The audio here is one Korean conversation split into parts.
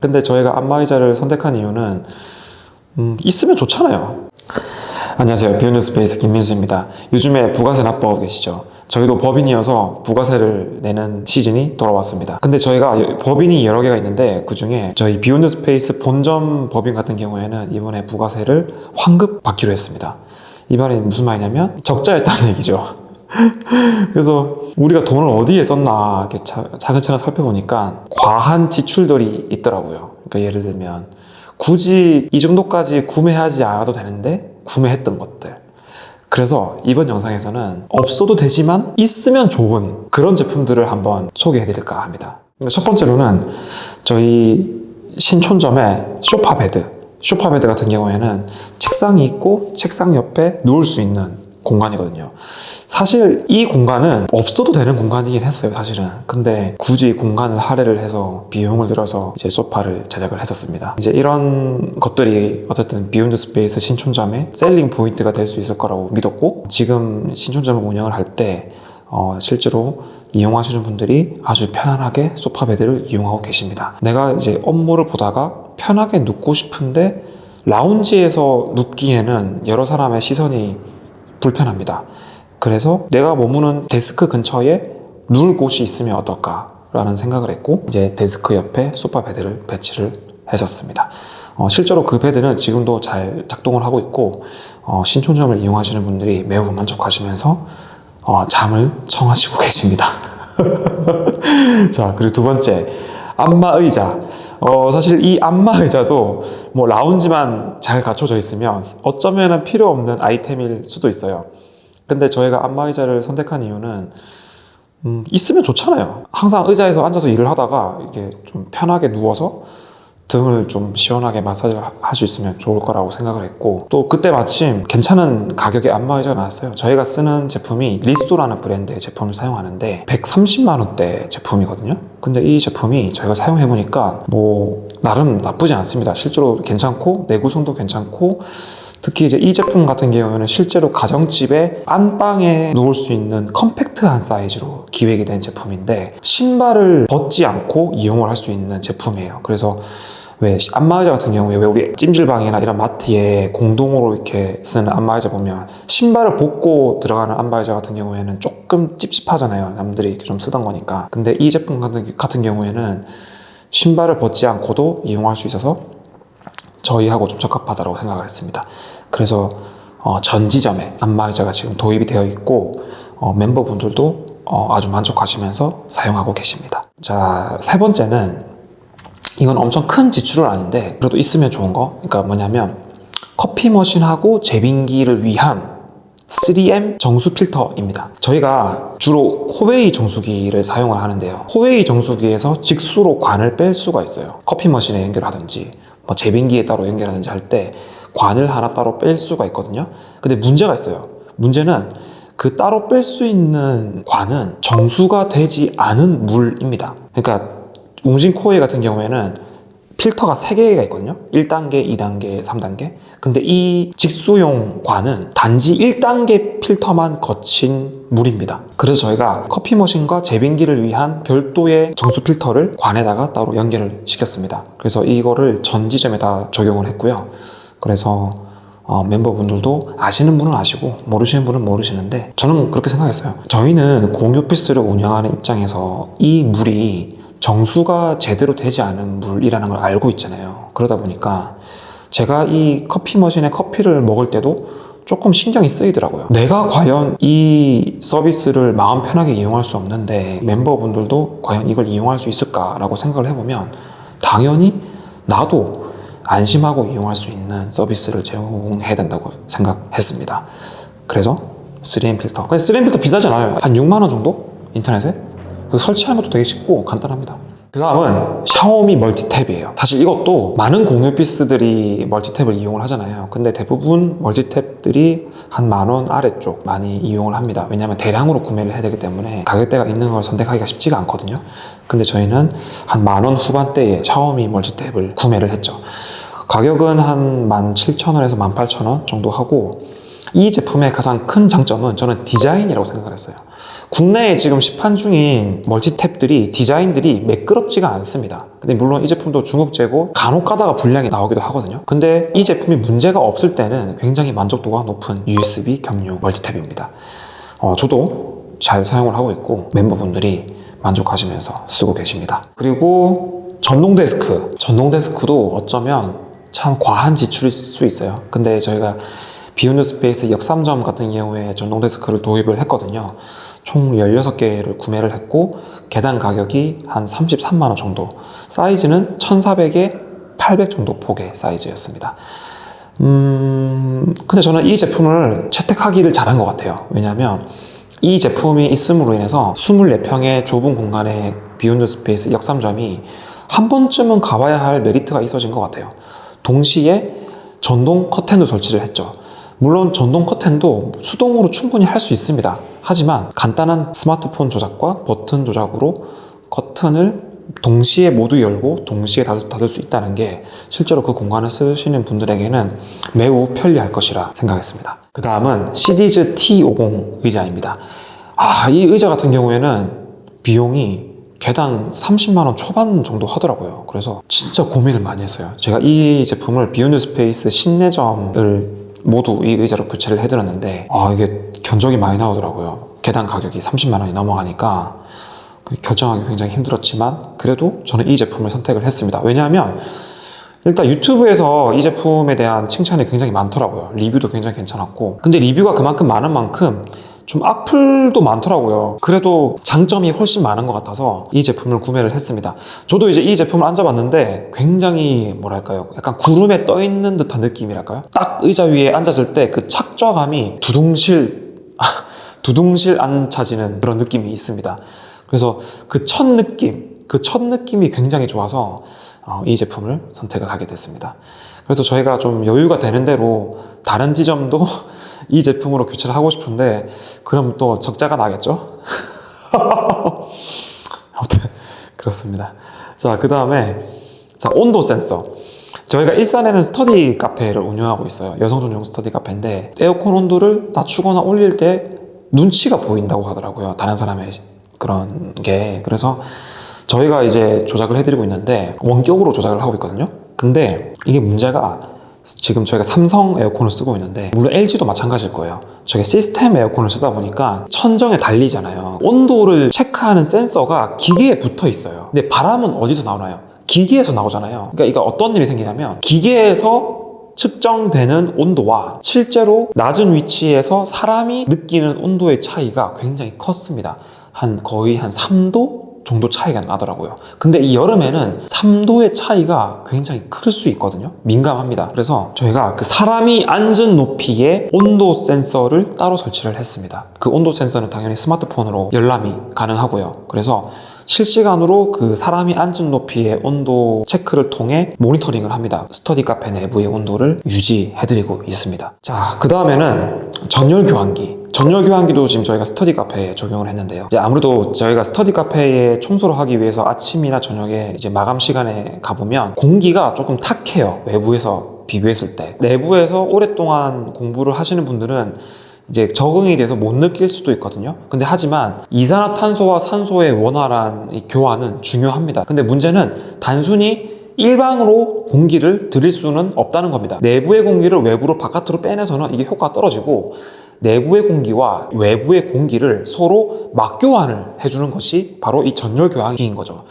근데 저희가 안마의자를 선택한 이유는 있으면 좋잖아요. 안녕하세요. 비욘드스페이스 김민수입니다. 요즘에 부가세 납부하고 계시죠? 저희도 법인이어서 부가세를 내는 시즌이 돌아왔습니다. 근데 저희가 법인이 여러 개가 있는데 그중에 저희 비욘드스페이스 본점 법인 같은 경우에는 이번에 부가세를 환급 받기로 했습니다. 이 말이 무슨 말이냐면 적자였다는 얘기죠. 그래서 우리가 돈을 어디에 썼나 이렇게 차근차근 살펴보니까 과한 지출들이 있더라고요. 그러니까 예를 들면 굳이 이 정도까지 구매하지 않아도 되는데 구매했던 것들. 그래서 이번 영상에서는 없어도 되지만 있으면 좋은 그런 제품들을 한번 소개해 드릴까 합니다. 첫 번째로는 저희 신촌점의 소파베드 같은 경우에는 책상이 있고 책상 옆에 누울 수 있는 공간이거든요. 사실 이 공간은 없어도 되는 공간이긴 했어요, 사실은. 근데 굳이 공간을 할애를 해서 비용을 들여서 이제 소파를 제작을 했었습니다. 이제 이런 것들이 어쨌든 비욘드 스페이스 신촌점의 셀링 포인트가 될 수 있을 거라고 믿었고, 지금 신촌점을 운영을 할 때 실제로 이용하시는 분들이 아주 편안하게 소파 베드를 이용하고 계십니다. 내가 이제 업무를 보다가 편하게 눕고 싶은데 라운지에서 눕기에는 여러 사람의 시선이 불편합니다. 그래서 내가 머무는 데스크 근처에 누울 곳이 있으면 어떨까라는 생각을 했고, 이제 데스크 옆에 소파 베드를 배치를 했었습니다. 실제로 그 베드는 지금도 잘 작동을 하고 있고, 신촌점을 이용하시는 분들이 매우 만족하시면서 잠을 청하시고 계십니다. 자, 그리고 두 번째, 안마의자. 사실 이 안마의자도 뭐 라운지만 잘 갖춰져 있으면 어쩌면 필요 없는 아이템일 수도 있어요. 근데 저희가 안마의자를 선택한 이유는 있으면 좋잖아요. 항상 의자에서 앉아서 일을 하다가 이게 좀 편하게 누워서 등을 좀 시원하게 마사지를 할 수 있으면 좋을 거라고 생각을 했고, 또 그때 마침 괜찮은 가격의 안마의자가 나왔어요. 저희가 쓰는 제품이 리쏘라는 브랜드의 제품을 사용하는데 130만 원대 제품이거든요. 근데 이 제품이 저희가 사용해보니까 뭐 나름 나쁘지 않습니다. 실제로 괜찮고 내구성도 괜찮고, 특히 이제 이 제품 같은 경우에는 실제로 가정집에 안방에 놓을 수 있는 컴팩트한 사이즈로 기획이 된 제품인데 신발을 벗지 않고 이용을 할 수 있는 제품이에요. 그래서 왜 안마의자 같은 경우에 왜 우리 찜질방이나 이런 마트에 공동으로 이렇게 쓰는 안마의자 보면 신발을 벗고 들어가는 안마의자 같은 경우에는 조금 찝찝하잖아요. 남들이 이렇게 좀 쓰던 거니까. 근데 이 제품 같은 경우에는 신발을 벗지 않고도 이용할 수 있어서 저희하고 좀 적합하다고 생각을 했습니다. 그래서 전지점에 안마의자가 지금 도입이 되어 있고 멤버분들도 아주 만족하시면서 사용하고 계십니다. 자, 세 번째는 이건 엄청 큰 지출은 아닌데 그래도 있으면 좋은 거, 그러니까 뭐냐면 커피 머신하고 제빙기를 위한 3M 정수 필터입니다. 저희가 주로 호웨이 정수기를 사용을 하는데요. 호웨이 정수기에서 직수로 관을 뺄 수가 있어요. 커피 머신에 연결하든지 뭐 제빙기에 따로 연결하든지 할 때 관을 하나 따로 뺄 수가 있거든요. 근데 문제가 있어요. 문제는 그 따로 뺄 수 있는 관은 정수가 되지 않은 물입니다. 그러니까 웅진 코웨이 같은 경우에는 필터가 3개가 있거든요. 1단계, 2단계, 3단계. 근데 이 직수용 관은 단지 1단계 필터만 거친 물입니다. 그래서 저희가 커피 머신과 제빙기를 위한 별도의 정수 필터를 관에다가 따로 연결을 시켰습니다. 그래서 이거를 전지점에다 적용을 했고요. 그래서 멤버분들도 아시는 분은 아시고 모르시는 분은 모르시는데 저는 그렇게 생각했어요. 저희는 공유 오피스를 운영하는 입장에서 이 물이 정수가 제대로 되지 않은 물이라는 걸 알고 있잖아요. 그러다 보니까 제가 이 커피 머신에 커피를 먹을 때도 조금 신경이 쓰이더라고요. 내가 과연 이 서비스를 마음 편하게 이용할 수 없는데 멤버분들도 과연 이걸 이용할 수 있을까라고 생각을 해보면 당연히 나도 안심하고 이용할 수 있는 서비스를 제공해야 된다고 생각했습니다. 그래서 3M 필터. 3M 필터 비싸지 않아요. 한 6만 원 정도? 인터넷에? 설치하는 것도 되게 쉽고 간단합니다. 그 다음은 샤오미 멀티탭이에요. 사실 이것도 많은 공유 오피스들이 멀티탭을 이용을 하잖아요. 근데 대부분 멀티탭들이 한 10,000원 아래쪽 많이 이용을 합니다. 왜냐하면 대량으로 구매를 해야 되기 때문에 가격대가 있는 걸 선택하기가 쉽지가 않거든요. 근데 저희는 한 10,000원 후반대에 샤오미 멀티탭을 구매를 했죠. 가격은 한 17,000원에서 18,000원 정도 하고, 이 제품의 가장 큰 장점은 저는 디자인이라고 생각을 했어요. 국내에 지금 시판 중인 멀티탭들이 디자인들이 매끄럽지가 않습니다. 근데 물론 이 제품도 중국제고 간혹 가다가 불량이 나오기도 하거든요. 근데 이 제품이 문제가 없을 때는 굉장히 만족도가 높은 USB 겸용 멀티탭입니다. 저도 잘 사용을 하고 있고 멤버분들이 만족하시면서 쓰고 계십니다. 그리고 전동 데스크도 어쩌면 참 과한 지출일 수 있어요. 근데 저희가 비욘드 스페이스 역삼점 같은 경우에 전동 데스크를 도입을 했거든요. 총 16개를 구매를 했고 계단 가격이 한 33만 원 정도, 사이즈는 1400에 800 정도 폭의 사이즈였습니다. 근데 저는 이 제품을 채택하기를 잘한 것 같아요. 왜냐하면 이 제품이 있음으로 인해서 24평의 좁은 공간에 비욘드 스페이스 역삼점이 한 번쯤은 가봐야 할 메리트가 있어진 것 같아요. 동시에 전동 커튼도 설치를 했죠. 물론 전동 커튼도 수동으로 충분히 할 수 있습니다. 하지만 간단한 스마트폰 조작과 버튼 조작으로 커튼을 동시에 모두 열고 동시에 닫을 수 있다는 게 실제로 그 공간을 쓰시는 분들에게는 매우 편리할 것이라 생각했습니다. 그 다음은 시디즈 T50 의자입니다. 이 의자 같은 경우에는 비용이 개당 30만 원 초반 정도 하더라고요. 그래서 진짜 고민을 많이 했어요. 제가 이 제품을 비욘드 스페이스 신내점을 모두 이 의자로 교체를 해드렸는데 이게 견적이 많이 나오더라고요. 개당 가격이 30만 원이 넘어가니까 결정하기 굉장히 힘들었지만 그래도 저는 이 제품을 선택을 했습니다. 왜냐하면 일단 유튜브에서 이 제품에 대한 칭찬이 굉장히 많더라고요. 리뷰도 굉장히 괜찮았고, 근데 리뷰가 그만큼 많은 만큼 좀 악플도 많더라고요. 그래도 장점이 훨씬 많은 것 같아서 이 제품을 구매를 했습니다. 저도 이제 이 제품을 앉아봤는데 굉장히 뭐랄까요, 약간 구름에 떠 있는 듯한 느낌이랄까요. 딱 의자 위에 앉았을 때 그 착좌감이 두둥실 앉혀지는 그런 느낌이 있습니다. 그래서 그 첫 느낌이 굉장히 좋아서 이 제품을 선택을 하게 됐습니다. 그래서 저희가 좀 여유가 되는 대로 다른 지점도 이 제품으로 교체를 하고 싶은데 그럼 또 적자가 나겠죠? 아무튼 그렇습니다. 자, 그 다음에 온도 센서. 저희가 일산에는 스터디 카페를 운영하고 있어요. 여성 전용 스터디 카페인데 에어컨 온도를 낮추거나 올릴 때 눈치가 보인다고 하더라고요. 다른 사람의 그런 게. 그래서 저희가 이제 조작을 해드리고 있는데 원격으로 조작을 하고 있거든요. 근데 이게 문제가 지금 저희가 삼성 에어컨을 쓰고 있는데 물론 LG도 마찬가지일 거예요. 저게 시스템 에어컨을 쓰다 보니까 천정에 달리잖아요. 온도를 체크하는 센서가 기계에 붙어 있어요. 근데 바람은 어디서 나오나요? 기계에서 나오잖아요. 그러니까 이게 어떤 일이 생기냐면 기계에서 측정되는 온도와 실제로 낮은 위치에서 사람이 느끼는 온도의 차이가 굉장히 컸습니다. 거의 한 3도 정도 차이가 나더라고요. 근데 이 여름에는 3도의 차이가 굉장히 클 수 있거든요. 민감합니다. 그래서 저희가 그 사람이 앉은 높이의 온도 센서를 따로 설치를 했습니다. 그 온도 센서는 당연히 스마트폰으로 열람이 가능하고요. 그래서 실시간으로 그 사람이 앉은 높이의 온도 체크를 통해 모니터링을 합니다. 스터디 카페 내부의 온도를 유지해드리고 있습니다. 자, 그 다음에는 전열 교환기도 지금 저희가 스터디 카페에 적용을 했는데요. 이제 아무래도 저희가 스터디 카페에 청소를 하기 위해서 아침이나 저녁에 이제 마감 시간에 가보면 공기가 조금 탁해요. 외부에서 비교했을 때. 내부에서 오랫동안 공부를 하시는 분들은 이제 적응이 돼서 못 느낄 수도 있거든요. 근데 하지만 이산화탄소와 산소의 원활한 이 교환은 중요합니다. 근데 문제는 단순히 일방으로 공기를 들일 수는 없다는 겁니다. 내부의 공기를 외부로 바깥으로 빼내서는 이게 효과가 떨어지고 내부의 공기와 외부의 공기를 서로 맞교환을 해주는 것이 바로 이 전열 교환기인 거죠.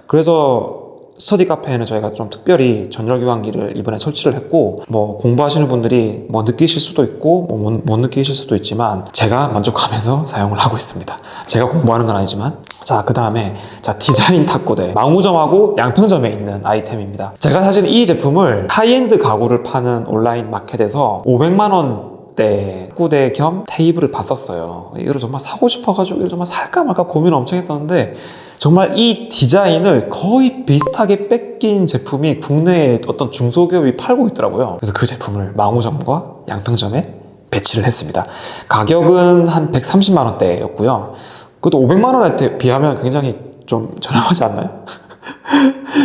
그래서 스터디 카페에는 저희가 좀 특별히 전열 교환기를 이번에 설치를 했고, 뭐 공부하시는 분들이 뭐 느끼실 수도 있고 못 느끼실 수도 있지만 제가 만족하면서 사용을 하고 있습니다. 제가 공부하는 건 아니지만. 자, 그 다음에 디자인 탁구대. 망우점하고 양평점에 있는 아이템입니다. 제가 사실 이 제품을 하이엔드 가구를 파는 온라인 마켓에서 500만 원 탁구대 겸 테이블을 봤었어요. 이걸 정말 사고 싶어가지고 이걸 정말 살까 말까 고민을 엄청 했었는데 정말 이 디자인을 거의 비슷하게 뺏긴 제품이 국내에 어떤 중소기업이 팔고 있더라고요. 그래서 그 제품을 망우점과 양평점에 배치를 했습니다. 가격은 한 130만 원대였고요. 그것도 500만 원에 비하면 굉장히 좀 저렴하지 않나요?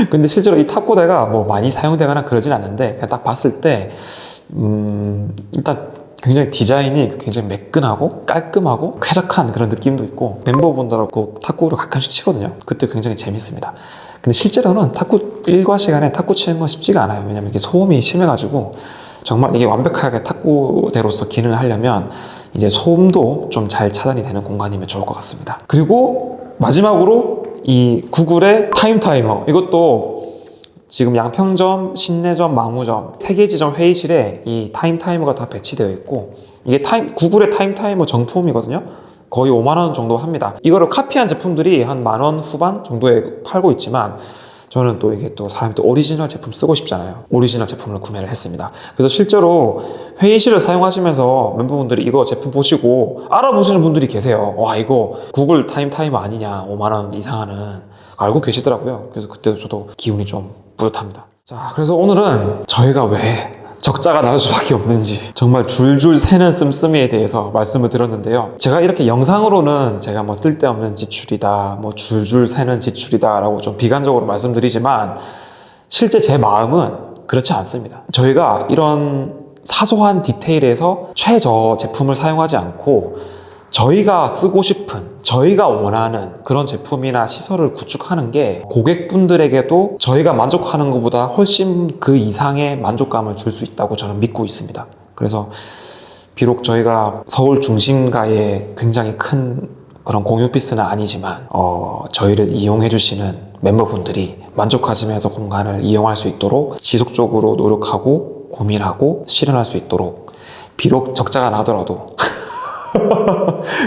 근데 실제로 이 탁구대가 뭐 많이 사용되거나 그러진 않는데 그냥 딱 봤을 때 일단 굉장히 디자인이 굉장히 매끈하고 깔끔하고 쾌적한 그런 느낌도 있고 멤버분들하고 탁구를 가끔씩 치거든요. 그때 굉장히 재밌습니다. 근데 실제로는 탁구 일과 시간에 탁구 치는 건 쉽지가 않아요. 왜냐면 이게 소음이 심해가지고 정말 이게 완벽하게 탁구대로서 기능을 하려면 이제 소음도 좀 잘 차단이 되는 공간이면 좋을 것 같습니다. 그리고 마지막으로 이 구글의 타임 타이머, 이것도 지금 양평점, 신내점, 망우점 3개 지점 회의실에 이 타임 타이머가 다 배치되어 있고, 이게 구글의 타임 타이머 정품이거든요. 거의 5만 원 정도 합니다. 이거를 카피한 제품들이 한 10,000원 후반 정도에 팔고 있지만, 저는 또 이게 또 사람이 또 오리지널 제품 쓰고 싶잖아요. 오리지널 제품을 구매를 했습니다. 그래서 실제로 회의실을 사용하시면서 멤버분들이 이거 제품 보시고 알아보시는 분들이 계세요. 와, 이거 구글 타임 타이머 아니냐, 5만 원 이상하는, 알고 계시더라고요. 그래서 그때도 저도 기분이 좀 뿌듯합니다. 자, 그래서 오늘은 저희가 왜 적자가 나올 수밖에 없는지, 정말 줄줄 새는 씀씀이에 대해서 말씀을 드렸는데요. 제가 이렇게 영상으로는 제가 뭐 쓸데없는 지출이다, 뭐 줄줄 새는 지출이다 라고 좀 비관적으로 말씀드리지만, 실제 제 마음은 그렇지 않습니다. 저희가 이런 사소한 디테일에서 최저 제품을 사용하지 않고 저희가 쓰고 싶은, 저희가 원하는 그런 제품이나 시설을 구축하는 게 고객분들에게도 저희가 만족하는 것보다 훨씬 그 이상의 만족감을 줄 수 있다고 저는 믿고 있습니다. 그래서 비록 저희가 서울 중심가에 굉장히 큰 그런 공유 오피스는 아니지만 저희를 이용해 주시는 멤버분들이 만족하시면서 공간을 이용할 수 있도록 지속적으로 노력하고 고민하고 실현할 수 있도록, 비록 적자가 나더라도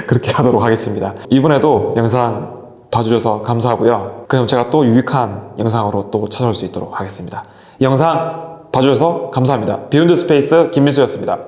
그렇게 하도록 하겠습니다. 이번에도 영상 봐주셔서 감사하고요. 그럼 제가 또 유익한 영상으로 또 찾아올 수 있도록 하겠습니다. 이 영상 봐주셔서 감사합니다. 비욘드 스페이스 김민수였습니다.